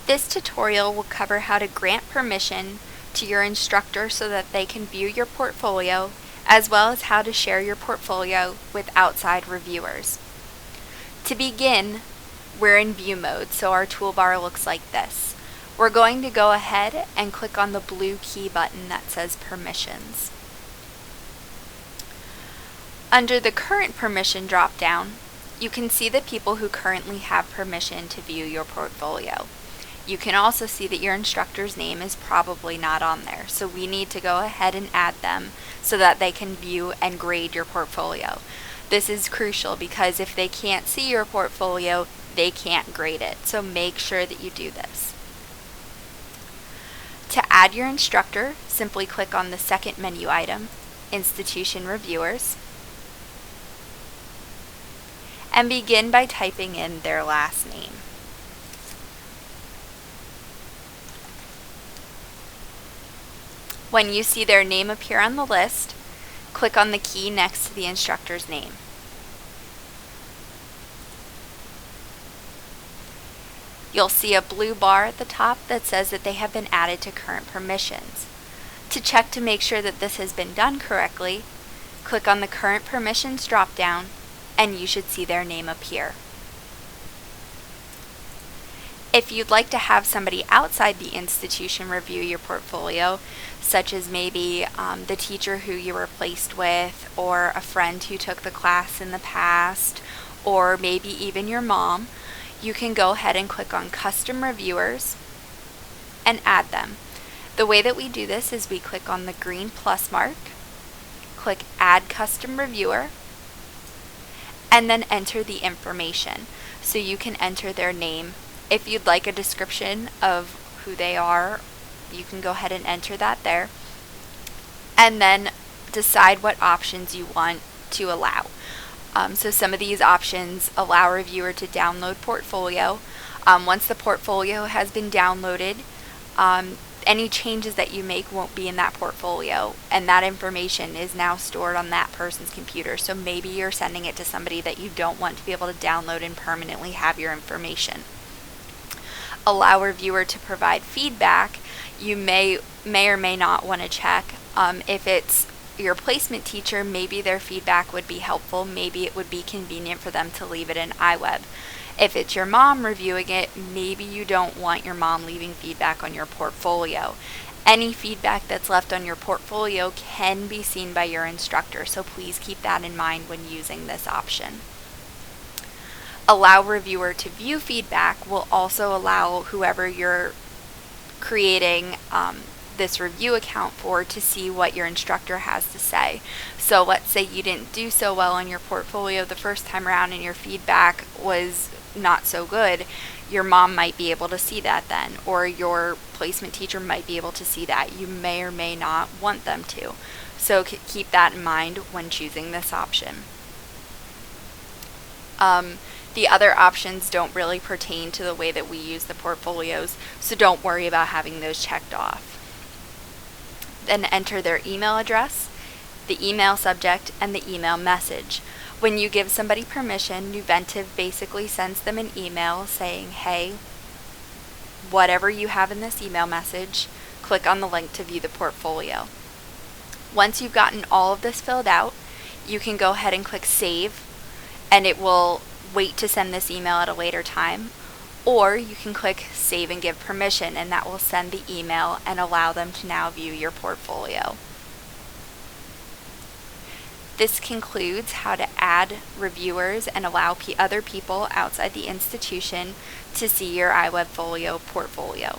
This tutorial will cover how to grant permission to your instructor so that they can view your portfolio, as well as how to share your portfolio with outside reviewers. To begin, we're in view mode, so our toolbar looks like this. We're going to go ahead and click on the blue key button that says Permissions. Under the Current Permission drop-down, you can see the people who currently have permission to view your portfolio. You can also see that your instructor's name is probably not on there, so we need to go ahead and add them so that they can view and grade your portfolio. This is crucial because if they can't see your portfolio, they can't grade it, so make sure that you do this. To add your instructor, simply click on the second menu item, Institution Reviewers, and begin by typing in their last name. When you see their name appear on the list, click on the key next to the instructor's name. You'll see a blue bar at the top that says that they have been added to current permissions. To check to make sure that this has been done correctly, click on the Current Permissions drop-down and you should see their name appear. If you'd like to have somebody outside the institution review your portfolio, such as maybe the teacher who you were placed with, or a friend who took the class in the past, or maybe even your mom, you can go ahead and click on Custom Reviewers and add them. The way that we do this is we click on the green plus mark, click Add Custom Reviewer, and then enter the information. So you can enter their name. If you'd like a description of who they are, you can go ahead and enter that there. And then decide what options you want to allow. So some of these options allow a reviewer to download portfolio. Once the portfolio has been downloaded, any changes that you make won't be in that portfolio, and that information is now stored on that person's computer. So maybe you're sending it to somebody that you don't want to be able to download and permanently have your information. Allow a reviewer to provide feedback. You may or may not want to check. If it's your placement teacher, maybe their feedback would be helpful. Maybe it would be convenient for them to leave it in iWeb. If it's your mom reviewing it, maybe you don't want your mom leaving feedback on your portfolio. Any feedback that's left on your portfolio can be seen by your instructor, so please keep that in mind when using this option. Allow reviewer to view feedback will also allow whoever you're creating this review account for to see what your instructor has to say. So let's say you didn't do so well on your portfolio the first time around and your feedback was not so good. Your mom might be able to see that then, or your placement teacher might be able to see that. You may or may not want them to. So keep that in mind when choosing this option. The other options don't really pertain to the way that we use the portfolios, so don't worry about having those checked off. Then enter their email address, the email subject, and the email message. When you give somebody permission, Nuventive basically sends them an email saying, hey, whatever you have in this email message, click on the link to view the portfolio. Once you've gotten all of this filled out, you can go ahead and click Save, and it will wait to send this email at a later time. Or you can click Save and Give Permission, and that will send the email and allow them to now view your portfolio. This concludes how to add reviewers and allow other people outside the institution to see your iWebfolio portfolio.